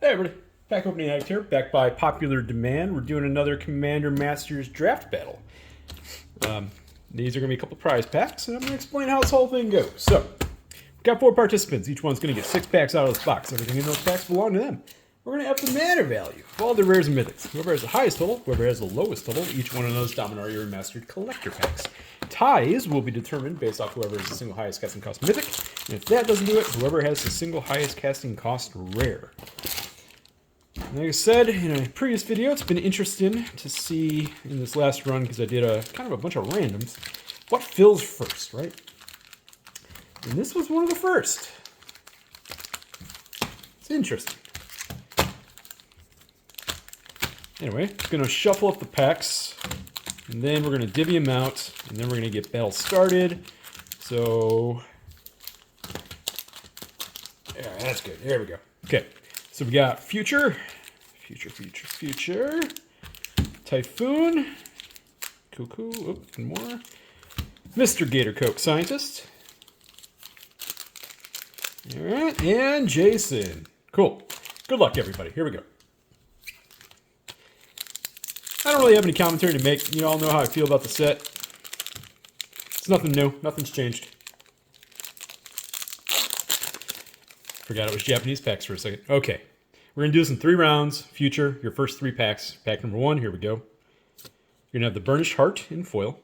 Hey everybody, pack opening act here, back by popular demand. We're doing another Commander Masters draft battle. These are going to be a couple prize packs, and I'm going to explain how this whole thing goes. So, we've got 4 participants. Each one's going to get 6 packs out of this box. Everything in those packs belong to them. We're going to have the mana value of all the rares and mythics. Whoever has the highest total, whoever has the lowest total, each one of those Dominaria Remastered collector packs. Ties will be determined based off whoever has the single highest casting cost mythic. And if that doesn't do it, whoever has the single highest casting cost rare. Like I said in a previous video, it's been interesting to see in this last run, because I did a kind of a bunch of randoms, what fills first, right? And this was one of the first. It's interesting. Anyway, going to shuffle up the packs, and then we're going to divvy them out, and then we're going to get battle started. So, yeah, that's good. There we go. Okay, so we got Future. Typhoon. Cuckoo. Oh, and more. Mr. Gator Coke Scientist. Alright, and Jason. Cool. Good luck, everybody. Here we go. I don't really have any commentary to make. You all know how I feel about the set. It's nothing new. Nothing's changed. Forgot it was Japanese packs for a second. Okay. We're going to do this in 3 rounds. Future, your first 3 packs. Pack number 1, here we go. You're going to have the Burnished Heart in foil.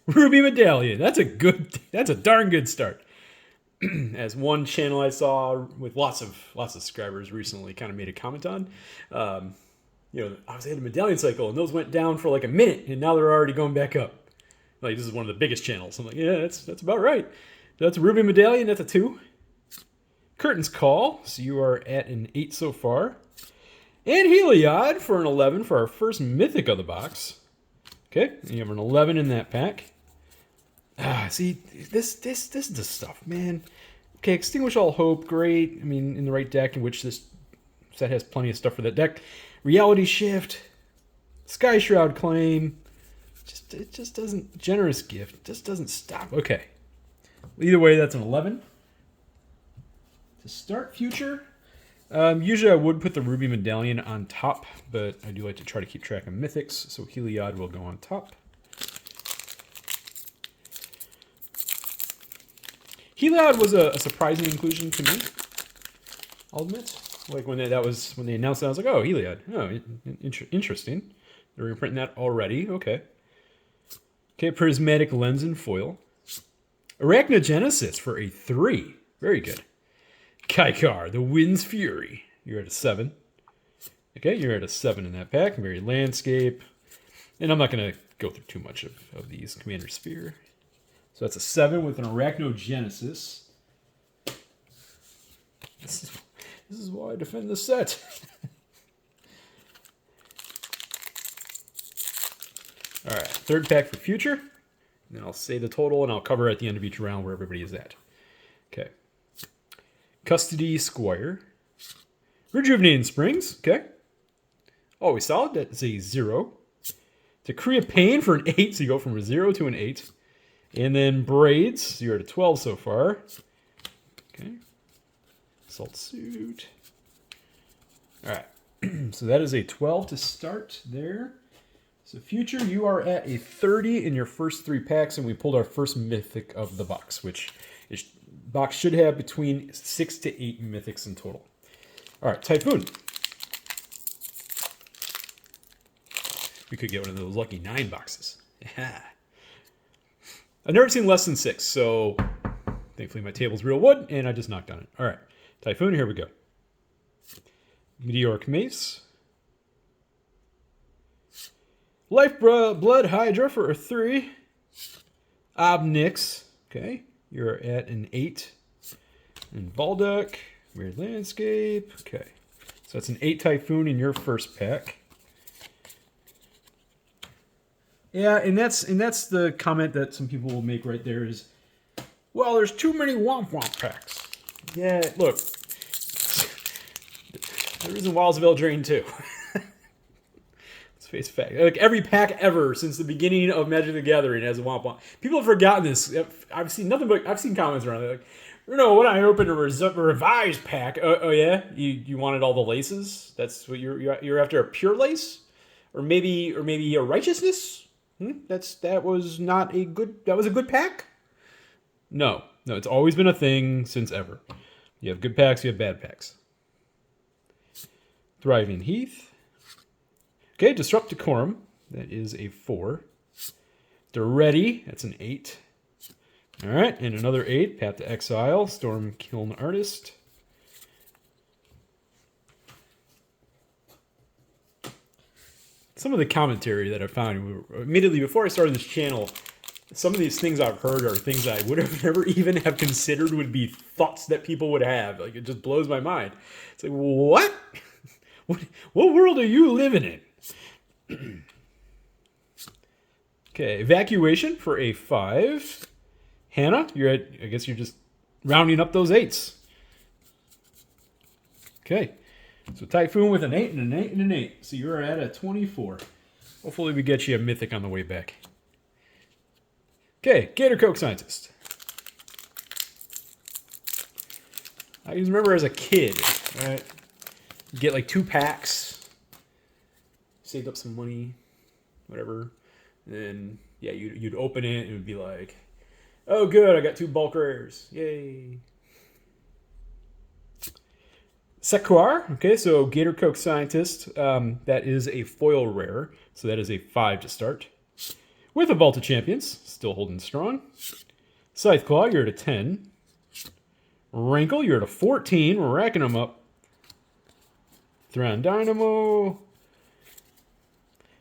Ruby Medallion. That's a darn good start. As one channel I saw with lots of subscribers recently kind of made a comment on. You know, I was at a medallion cycle and those went down for like a minute and now they're already going back up. Like, this is one of the biggest channels. I'm like, yeah, that's about right. That's a Ruby Medallion, that's a 2. Curtain's Call, so you are at an 8 so far. And Heliod for an 11 for our first mythic of the box. Okay, and you have an 11 in that pack. See, this is the stuff, man. Okay, Extinguish All Hope, great. I mean, in the right deck, in which this set has plenty of stuff for that deck. Reality Shift, Sky Shroud Claim. It just doesn't, Generous Gift, just doesn't stop. Okay, either way, that's an 11. To start Future, usually I would put the Ruby Medallion on top, but I do like to try to keep track of mythics, so Heliod will go on top. Heliod was a surprising inclusion to me, I'll admit. Like when they announced that, I was like, oh, Heliod. Oh, interesting. They're reprinting that already. Okay. Okay, Prismatic Lens in foil. Arachnogenesis for a 3. Very good. Kaikar, the Wind's Fury. You're at a 7. Okay, you're at a 7 in that pack. Very Landscape. And I'm not going to go through too much of these. Commander Sphere. So that's a 7 with an Arachnogenesis. This is why I defend this set. Alright, 3rd pack for Future. And then I'll say the total and I'll cover at the end of each round where everybody is at. Okay. Custody Squire. Rejuvenating Springs. Okay. Always solid. That's a 0. Decree of Pain for an 8. So you go from a 0 to an 8. And then Braids. So you're at a 12 so far. Okay. Salt Suit. Alright. So that is a 12 to start there. So Future, you are at a 30 in your first 3 packs. And we pulled our first mythic of the box, which is... box should have between 6 to 8 mythics in total. All right, Typhoon. We could get one of those lucky 9 boxes. Yeah. I've never seen less than 6, so thankfully my table's real wood, and I just knocked on it. All right, Typhoon, here we go. Meteoric Mace. Lifeblood Hydra for a 3. Obnix. Okay. You're at an 8. And Balduck, Weird Landscape. Okay. So that's an 8 Typhoon in your first pack. Yeah, and that's the comment that some people will make right there is, well, there's too many Womp Womp packs. Yeah, look. There isn't Wilds of Eldraine too. Let's face fact. Like every pack ever since the beginning of Magic the Gathering has a Womp Womp. People have forgotten this. I've seen comments around it. Like, No, when I opened a revised pack, oh yeah, you wanted all the laces. That's what you're after, a pure lace, or maybe a righteousness. That was not a good. That was a good pack. No, no, it's always been a thing since ever. You have good packs, you have bad packs. Thriving Heath. Okay, Disrupt Decorum. That is a 4. Ready. That's an 8. All right, and another 8. Path to Exile. Storm Kiln Artist. Some of the commentary that I found immediately before I started this channel, some of these things I've heard are things I would have never even have considered would be thoughts that people would have. Like, it just blows my mind. It's like, what? What world are you living in? Okay, Evacuation for a 5. Hannah, I guess you're just rounding up those 8s. Okay, so Typhoon with an 8 and an 8 and an 8. So you're at a 24. Hopefully we get you a mythic on the way back. Okay, Gator Coke Scientist. I remember as a kid, right? You get like 2 packs, saved up some money, whatever. And then, yeah, you'd open it and it would be like, oh, good, I got 2 bulk rares. Yay. Sequoir. Okay, so Gator Coke Scientist. That is a foil rare. So that is a 5 to start. With a Vault of Champions. Still holding strong. Scytheclaw, you're at a 10. Rankle, you're at a 14. We're racking them up. Thrawn Dynamo.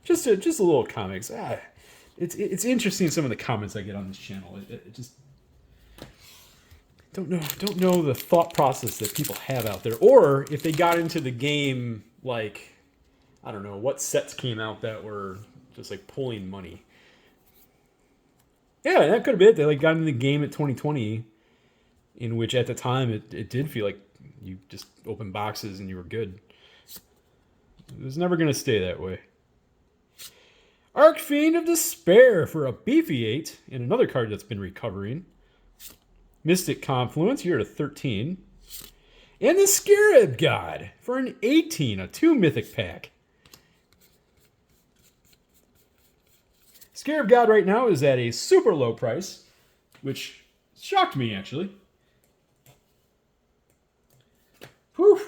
Just a little comics. It's interesting, some of the comments I get on this channel. It just don't know the thought process that people have out there, or if they got into the game, like, I don't know what sets came out that were just like pulling money. Yeah, that could have been it. They like got into the game at 2020, in which at the time it did feel like you just opened boxes and you were good. It was never going to stay that way. Archfiend of Despair for a beefy 8, and another card that's been recovering. Mystic Confluence, you're at a 13. And the Scarab God for an 18, a 2 mythic pack. Scarab God right now is at a super low price, which shocked me, actually. Whew.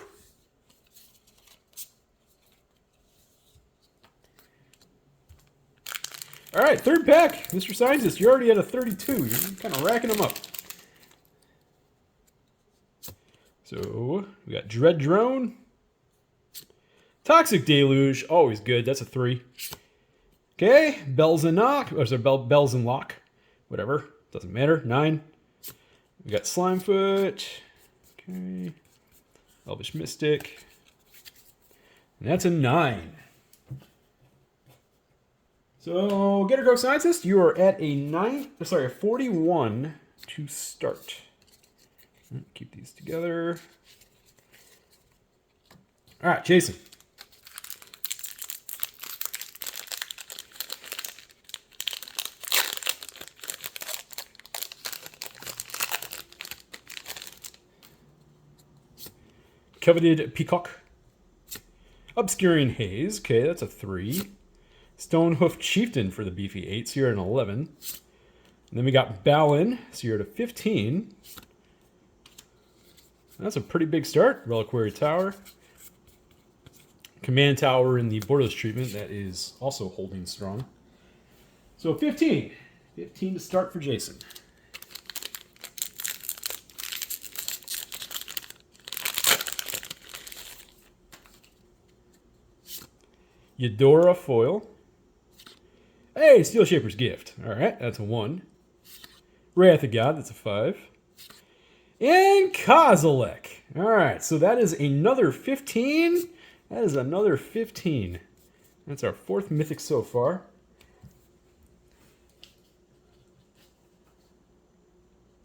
All right, third pack. Mr. Scientist, you're already at a 32. You're kind of racking them up. So, we got Dread Drone. Toxic Deluge, always good. That's a 3. Okay, Bells and Knock. Or sorry, Bells and Lock. Whatever. Doesn't matter. 9. We got Slimefoot. Okay. Elvish Mystic. And that's a 9. So, Gator Coke Scientist, you are at a 41 to start. Keep these together. All right, Jason. Coveted Peacock. Obscuring Haze. Okay, that's a 3. Stonehoof Chieftain for the beefy 8, so you're at an 11. And then we got Balin, so you're at a 15. That's a pretty big start. Reliquary Tower. Command Tower in the borderless treatment, that is also holding strong. So 15. 15 to start for Jason. Eudora Foil. Hey, Steel Shaper's Gift. All right, that's a 1. Wrath of God, that's a 5. And Kozilek. All right, so that is another 15. That is another 15. That's our 4th mythic so far.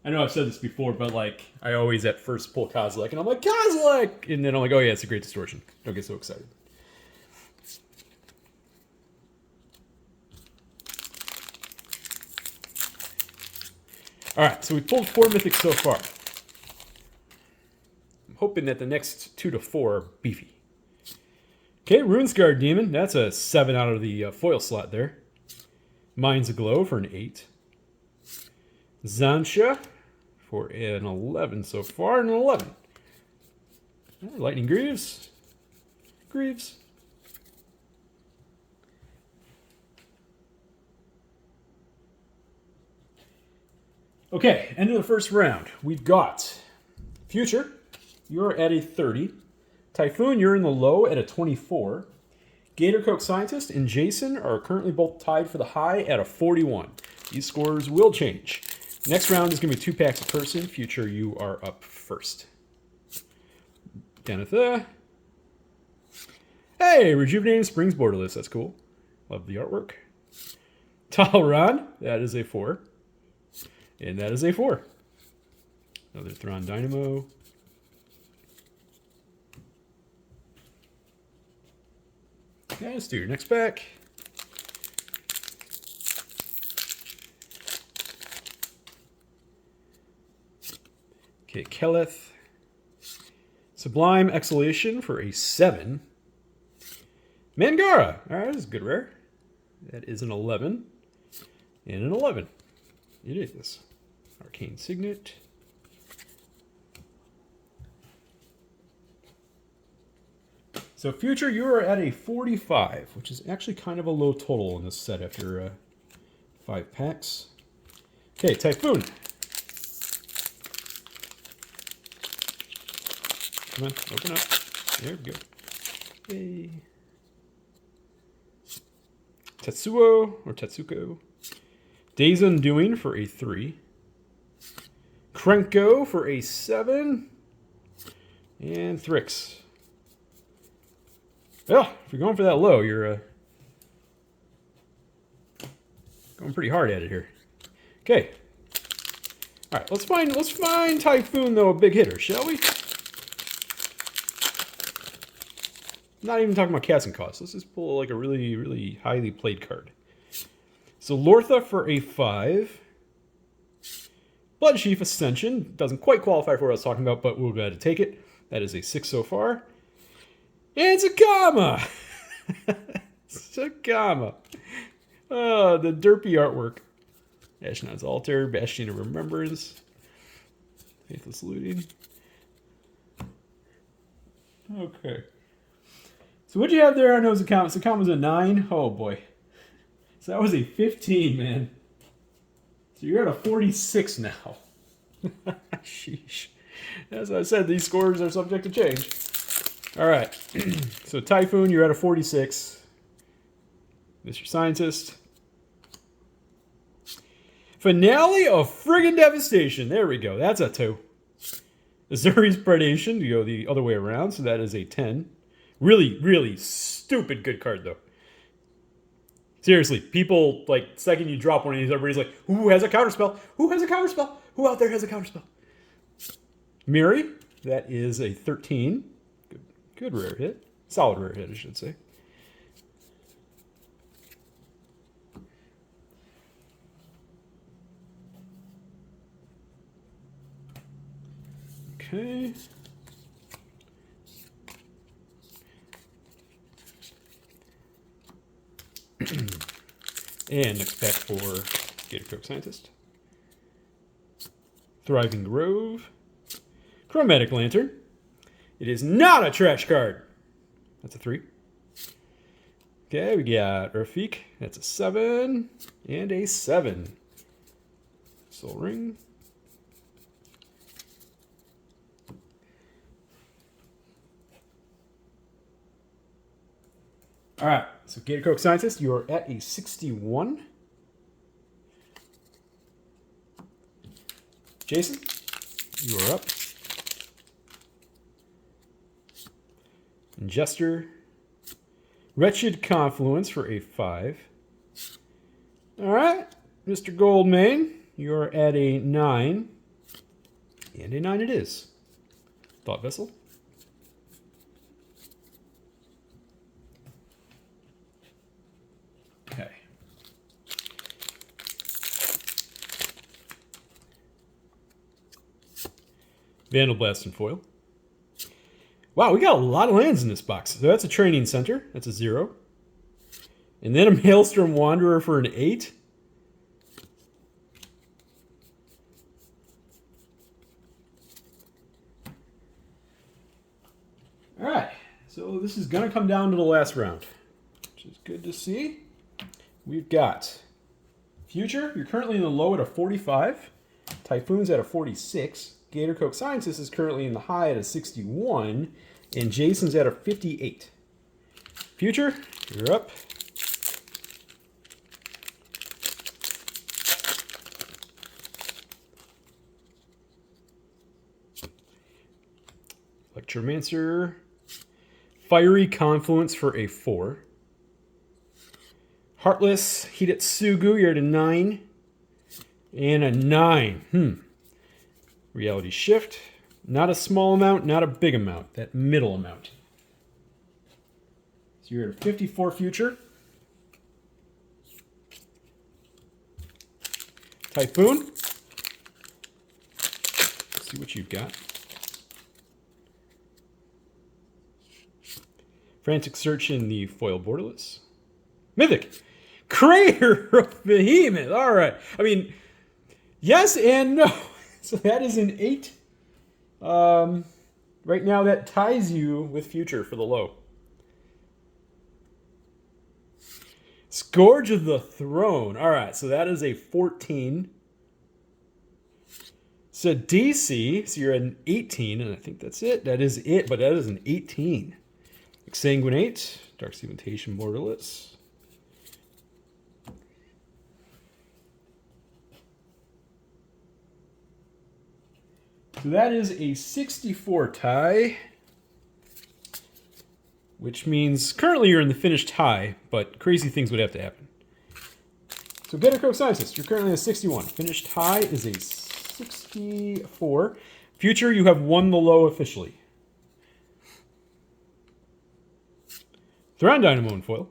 I know I've said this before, but like I always at first pull Kozilek, and I'm like, Kozilek! And then I'm like, oh yeah, it's a great distortion. Don't get so excited. All right, so we pulled 4 mythics so far. hoping that the next 2 to 4 are beefy. Okay, Runescarred Demon. That's a 7 out of the foil slot there. Mind's Aglow for an 8. Zansha for an 11 so far, and an 11. Lightning Greaves. Greaves. Okay, end of the first round. We've got Future, you're at a 30. Typhoon, you're in the low at a 24. Gator Coke Scientist and Jason are currently both tied for the high at a 41. These scores will change. Next round is going to be 2 packs a person. Future, you are up first. Denethor. Hey, Rejuvenating Springs Borderless. That's cool. Love the artwork. Talron, that is a 4. And that is a 4. Another Thron Dynamo. Okay, let's do your next pack. Okay, Keleth. Sublime Exhalation for a 7. Mangara. All right, that's a good rare. That is an 11. And an 11. It is. Arcane Signet. So Future, you are at a 45, which is actually kind of a low total in this set after 5 packs. Okay, Typhoon. Come on, open up. There we go. Yay. Tetsuo, or Tetsuko. Days Undoing for a 3. Krenko for a 7. And Thrix. Well, if you're going for that low, you're going pretty hard at it here. Okay. All right, let's find Typhoon though a big hitter, shall we? Not even talking about casting costs. Let's just pull like a really, really highly played card. So Lortha for a 5. Bloodsheaf Ascension. Doesn't quite qualify for what I was talking about, but we'll go ahead and take it. That is a 6 so far. And Sakama! Sakama. Oh, the derpy artwork. Ashnod's Altar, Bastion of Remembrance. Faithless Looting. Okay. So what'd you have there on those accounts? Sakama's a 9? Oh boy. So that was a 15, man. So you're at a 46 now. Sheesh. As I said, these scores are subject to change. All right. So Typhoon, you're at a 46. Mr. Scientist. Finale of Friggin' Devastation. There we go. That's a 2. Azuri's Predation to go the other way around. So that is a 10. Really, really stupid good card, though. Seriously, people, like, second you drop one of these, everybody's like, who has a counterspell? Who has a counterspell? Who out there has a counterspell? Miri, that is a 13. Good rare hit. Solid rare hit, I should say. Okay. And next pack for Gator Coke Scientist. Thriving Grove. Chromatic Lantern. It is not a trash card. That's a 3. Okay, we got Rafik. That's a 7. And a 7. Soul Ring. All right, so Gator Coke Scientist, you are at a 61. Jason, you are up. Jester. Wretched Confluence for a 5. All right, Mr. Goldmane, you're at a 9. And a 9 it is. Thought Vessel. Okay. Vandal Blast and Foil. Wow, we got a lot of lands in this box. So that's a training center. That's a 0. And then a Maelstrom Wanderer for an 8. All right, so this is going to come down to the last round, which is good to see. We've got Future. You're currently in the low at a 45. Typhoon's at a 46. Gator Coke Scientist is currently in the high at a 61. And Jason's at a 58. Future, you're up. Electromancer. Fiery Confluence for a 4. Heartless Hidetsugu, you're at a 9. And a 9. Reality Shift. Not a small amount, not a big amount. That middle amount. So you're at a 54 Future. Typhoon. Let's see what you've got. Frantic Search in the foil borderless. Mythic. Crater of Behemoth. All right. I mean, yes and no. So that is an 8. Right now that ties you with Future for the low. Scourge of the Throne. All right, so that is a 14. So DC, so you're at an 18, and I think that's it. That is it, but that is an 18. Exsanguinate, Dark Cementation borderless. So that is a 64 tie, which means currently you're in the finished tie, but crazy things would have to happen. So Gator Coke Scientist, you're currently at 61. Finished tie is a 64. Future, you have won the low officially. Thran Dynamo in foil.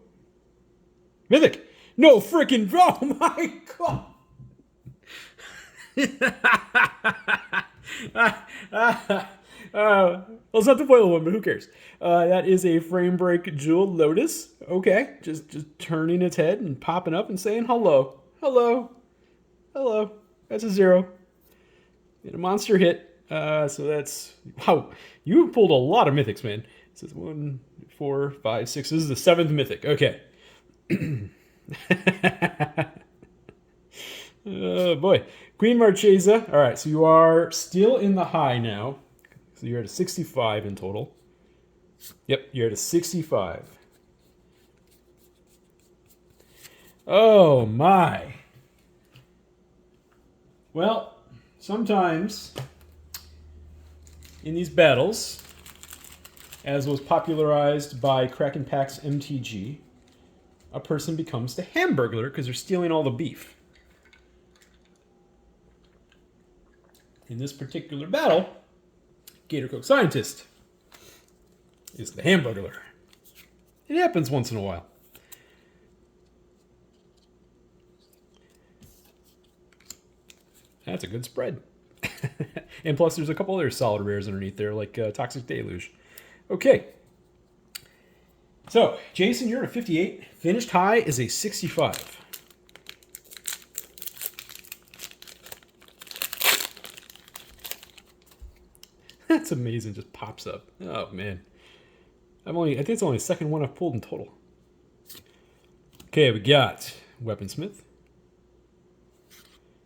Mythic. No freaking. Oh my god. Well, it's not the foil one, but who cares? That is a Frame Break Jeweled Lotus. Okay, just turning its head and popping up and saying hello, hello, hello. That's a 0. And a monster hit. So that's wow. You pulled a lot of mythics, man. This is 1, 4, 5, 6. This is the 7th mythic. Okay. Oh boy. Queen Marchesa. All right, so you are still in the high now. So you're at a 65 in total. Yep, you're at a 65. Oh my. Well, sometimes in these battles, as was popularized by Kraken Pack's MTG, a person becomes the Hamburglar because they're stealing all the beef. In this particular battle, Gator Coke Scientist is the Hamburglar. It happens once in a while. That's a good spread. And plus there's a couple other solid rares underneath there, like Toxic Deluge. Okay. So, Jason, you're at a 58. Finished high is a 65. That's amazing. Just pops up. Oh, man. I think it's only the second one I've pulled in total. Okay, we got Weaponsmith.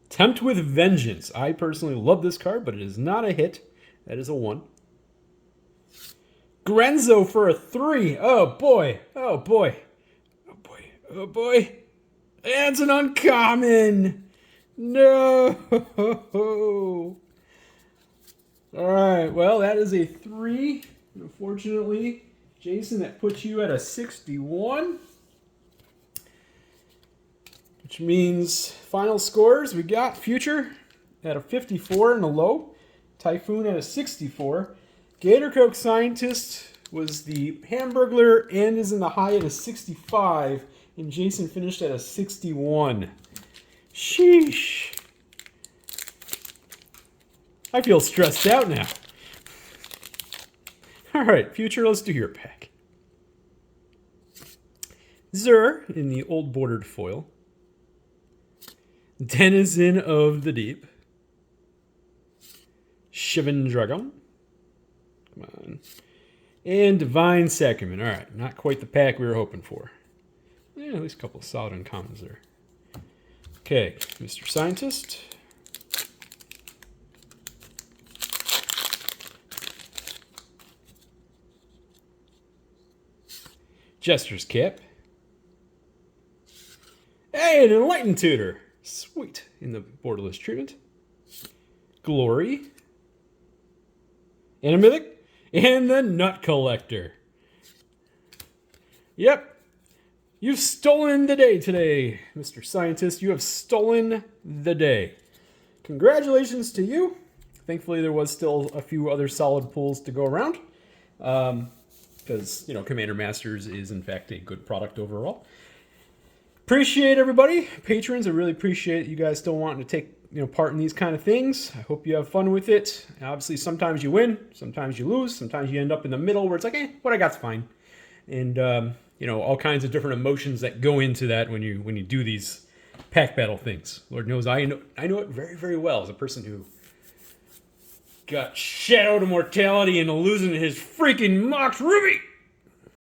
Tempt with Vengeance. I personally love this card, but it is not a hit. That is a 1. Grenzo for a 3. Oh, boy. Oh, boy. Oh, boy. Oh, boy. That's an uncommon. No. All right. Well, that is a 3. Unfortunately, Jason, that puts you at a 61. Which means final scores, we got Future at a 54 in the low. Typhoon at a 64. Gator Coke Scientist was the Hamburglar and is in the high at a 65. And Jason finished at a 61. Sheesh. I feel stressed out now. All right, future, let's do your pack. Zur in the old bordered foil. Denizen of the Deep. Shivan Dragon. Come on. And Divine Sacrament. All right, not quite the pack we were hoping for. Yeah, at least a couple of solid uncommons there. Okay, Mr. Scientist. Jester's Cap. Hey, an Enlightened Tutor. Sweet. In the borderless treatment. Glory. And a Mythic. And the Nut Collector. Yep. You've stolen the day today, Mr. Scientist. You have stolen the day. Congratulations to you. Thankfully, there was still a few other solid pulls to go around. Because, Commander Masters is, in fact, a good product overall. Appreciate everybody. Patrons, I really appreciate you guys still wanting to take part in these kind of things. I hope you have fun with it. Obviously, sometimes you win, sometimes you lose, sometimes you end up in the middle where it's like, what I got's fine. And, all kinds of different emotions that go into that when you do these pack battle things. Lord knows I know it very, very well as a person who got shadowed to mortality and losing his freaking Mox Ruby.